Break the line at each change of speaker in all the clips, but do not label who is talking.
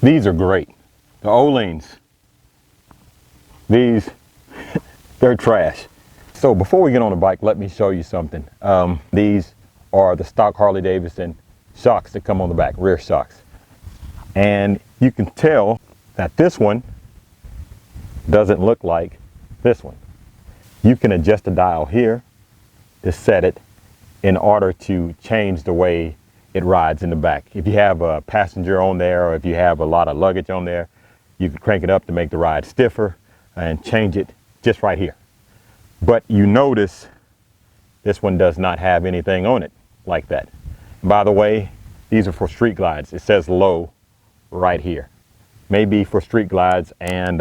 These are great. The Ohlins. These, they're trash. So before we get on the bike, let me show you something. These are the stock Harley-Davidson shocks that come on the back, rear shocks. And you can tell that this one doesn't look like this one. You can adjust the dial here to set it in order to change the way it rides in the back. If you have a passenger on there, or if you have a lot of luggage on there, you can crank it up to make the ride stiffer and change it just right here. But you notice this one does not have anything on it like that. By the way, these are for street glides. It says low right here. Maybe for street glides and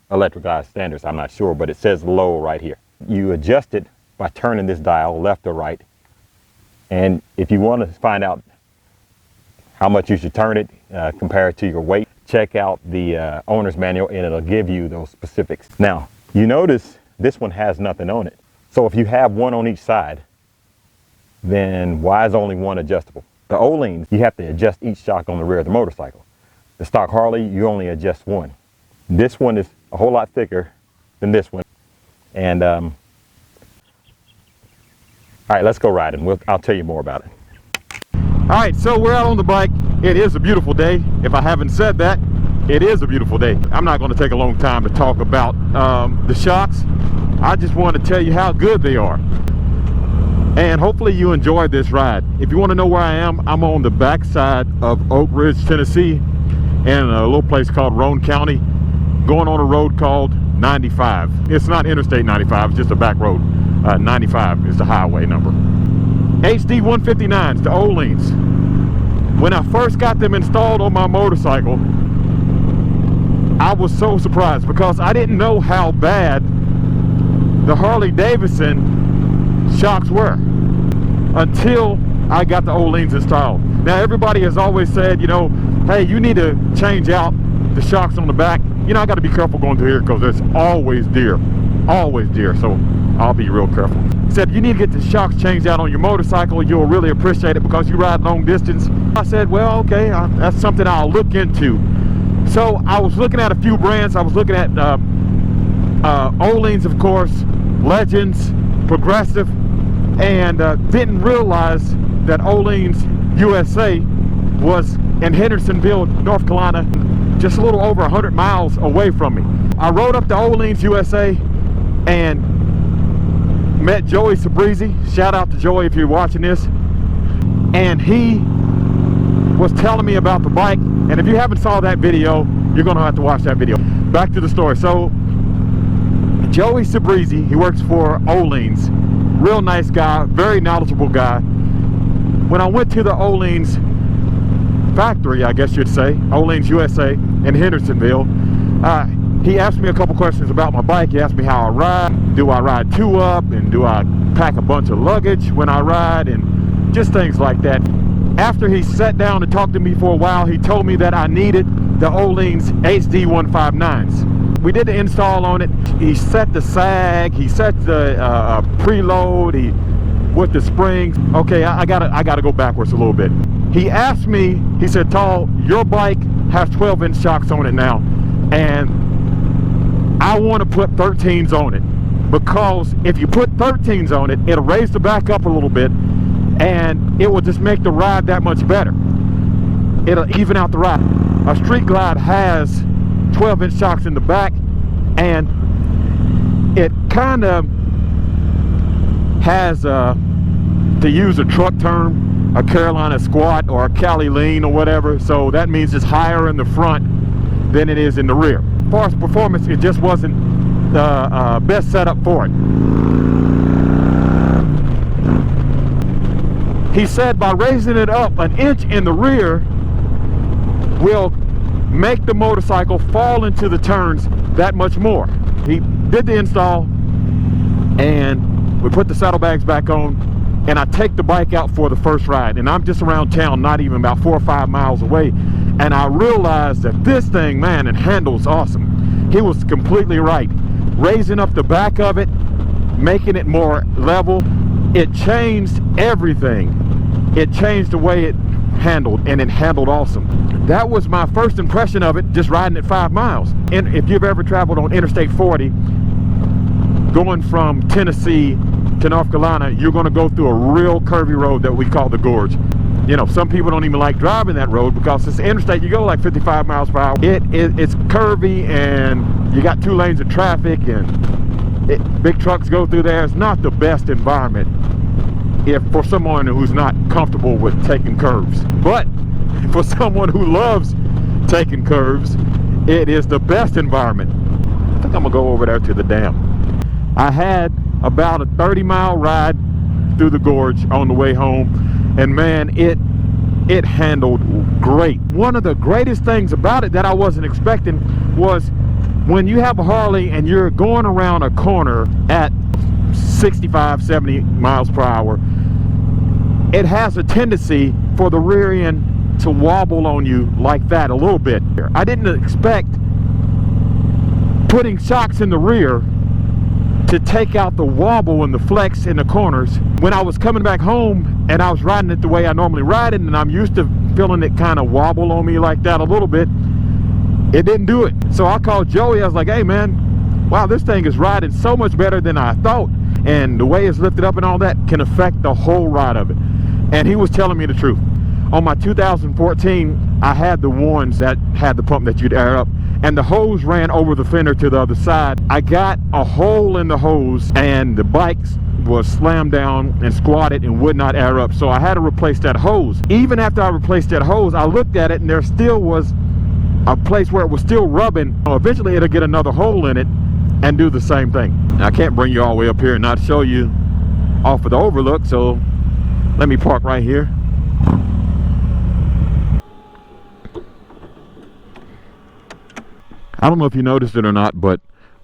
electric glide standards, I'm not sure, but it says low right here. You adjust it by turning this dial left or right. And if you want to find out how much you should turn it compared to your weight, check out the owner's manual and it'll give you those specifics. Now, you notice this one has nothing on it. So if you have one on each side, then why is only one adjustable? The Ohlins, you have to adjust each shock on the rear of the motorcycle. The stock Harley, you only adjust one. This one is a whole lot thicker than this one. And all right, let's go riding. I'll tell you more about it. All right, so we're out on the bike. It is a beautiful day. If I haven't said that, it is a beautiful day. I'm not going to take a long time to talk about the shocks. I just want to tell you how good they are. And hopefully you enjoyed this ride. If you want to know where I am, I'm on the backside of Oak Ridge, Tennessee, in a little place called Roane County, going on a road called 95. It's not Interstate 95, it's just a back road. 95 is the highway number. HD159s, the Ohlins. When I first got them installed on my motorcycle, I was so surprised because I didn't know how bad the Harley-Davidson shocks were until I got the Ohlins installed. Now everybody has always said, you know, hey, you need to change out the shocks on the back. You know, I got to be careful going through here because there's always deer, so I'll be real careful. He said, you need to get the shocks changed out on your motorcycle. You'll really appreciate it because you ride long distance. I said, well, okay, that's something I'll look into. So I was looking at a few brands. I was looking at Ohlins, of course, Legends, Progressive, and didn't realize that Ohlins USA was in Hendersonville, North Carolina, just a little over 100 miles away from me. I rode up to Ohlins USA and met Joey Sabrizi. Shout out to Joey if you're watching this. And he was telling me about the bike. And if you haven't saw that video, you're gonna have to watch that video. Back to the story. So Joey Sabrizi, he works for Ohlins. Real nice guy, very knowledgeable guy. When I went to the Ohlins factory, I guess you'd say, Ohlins USA in Hendersonville, he asked me a couple questions about my bike. He asked me how I ride. Do I ride two up? And do I pack a bunch of luggage when I ride? And just things like that. After he sat down and talked to me for a while, he told me that I needed the Öhlins HD159s. We did the install on it. He set the sag, he set the preload, with the springs. Okay, I gotta go backwards a little bit. He asked me, he said, Tall, your bike has 12-inch shocks on it now, and I want to put 13s on it, because if you put 13s on it, it'll raise the back up a little bit, and it will just make the ride that much better. It'll even out the ride. A Street Glide has 12-inch shocks in the back, and it kind of has, to use a truck term, a Carolina squat or a Cali lean or whatever, so that means it's higher in the front than it is in the rear. As far as performance, it just wasn't the best setup for it. He said by raising it up an inch in the rear will make the motorcycle fall into the turns that much more. He did the install, and we put the saddlebags back on, and I take the bike out for the first ride, and I'm just around town, not even about 4 or 5 miles away, and I realized that this thing, man, it handles awesome. He was completely right. Raising up the back of it, making it more level, it changed everything. It changed the way it handled, and it handled awesome. That was my first impression of it, just riding it 5 miles. And if you've ever traveled on Interstate 40, going from Tennessee to North Carolina, you're going to go through a real curvy road that we call the Gorge. You know, some people don't even like driving that road because it's interstate. You go like 55 miles per hour. It's curvy, and you got 2 lanes of traffic, and big trucks go through there. It's not the best environment for someone who's not comfortable with taking curves. But for someone who loves taking curves, it is the best environment. I think I'm gonna go over there to the dam. I had about a 30-mile ride through the gorge on the way home, and man, it handled great. One of the greatest things about it that I wasn't expecting was when you have a Harley and you're going around a corner at 65, 70 miles per hour, it has a tendency for the rear end to wobble on you like that a little bit. I didn't expect putting shocks in the rear to take out the wobble and the flex in the corners. When I was coming back home and I was riding it the way I normally ride it, and I'm used to feeling it kind of wobble on me like that a little bit, it didn't do it. So I called Joey. I was like, hey man, wow, this thing is riding so much better than I thought, and the way it's lifted up and all that can affect the whole ride of it. And he was telling me the truth. On my 2014, I had the ones that had the pump that you'd air up, and the hose ran over the fender to the other side. I got a hole in the hose, and the bike was slammed down and squatted and would not air up, so I had to replace that hose. Even after I replaced that hose, I looked at it and there still was a place where it was still rubbing. Eventually it'll get another hole in it and do the same thing. I can't bring you all the way up here and not show you off of the overlook, so let me park right here. I don't know if you noticed it or not, but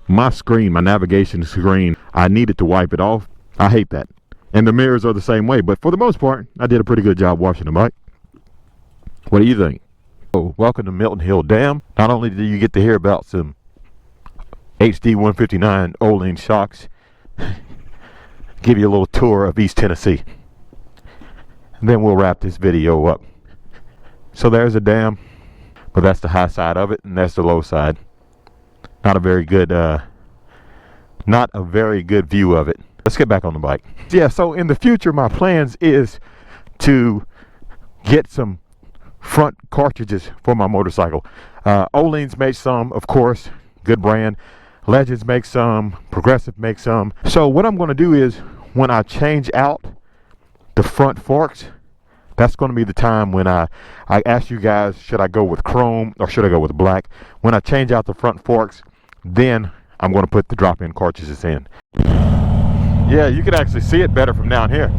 my screen, my navigation screen, I needed to wipe it off. I hate that. And the mirrors are the same way, but for the most part, I did a pretty good job washing the bike. What do you think? Oh, welcome to Milton Hill Dam. Not only do you get to hear about some HD159 Ohlins shocks, give you a little tour of East Tennessee. And then we'll wrap this video up. So there's a dam. But that's the high side of it, and that's the low side. Not a very good view of it. Let's get back on the bike. Yeah, so in the future, my plans is to get some front cartridges for my motorcycle. Ohlins makes some, of course, good brand. Legends makes some, Progressive makes some. So what I'm gonna do is, when I change out the front forks, that's going to be the time when I ask you guys, should I go with chrome or should I go with black? When I change out the front forks, then I'm going to put the drop-in cartridges in. Yeah, you can actually see it better from down here.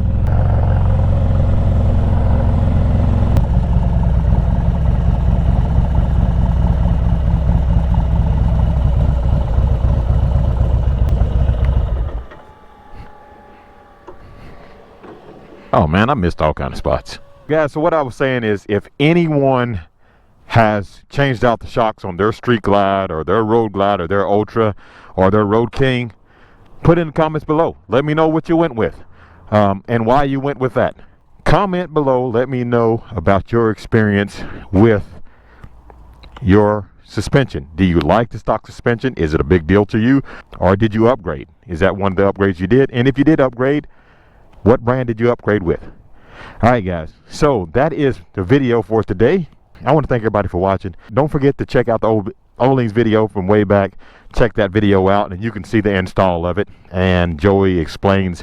Oh man, I missed all kind of spots. Guys, so what I was saying is, if anyone has changed out the shocks on their Street Glide or their Road Glide or their Ultra or their Road King, put in the comments below. Let me know what you went with and why you went with that. Comment below. Let me know about your experience with your suspension. Do you like the stock suspension? Is it a big deal to you? Or did you upgrade? Is that one of the upgrades you did? And if you did upgrade, what brand did you upgrade with? Alright guys, so that is the video for today. I want to thank everybody for watching. Don't forget to check out the old Ohlins video from way back. Check that video out and you can see the install of it. And Joey explains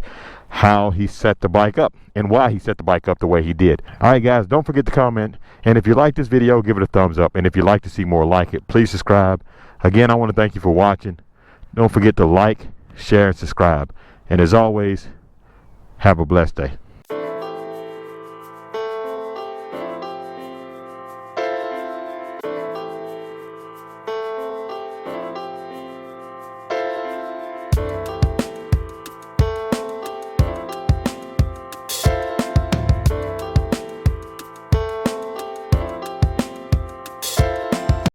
how he set the bike up and why he set the bike up the way he did. Alright guys, don't forget to comment. And if you like this video, give it a thumbs up. And if you'd like to see more like it, please subscribe. Again, I want to thank you for watching. Don't forget to like, share, and subscribe. And as always, have a blessed day.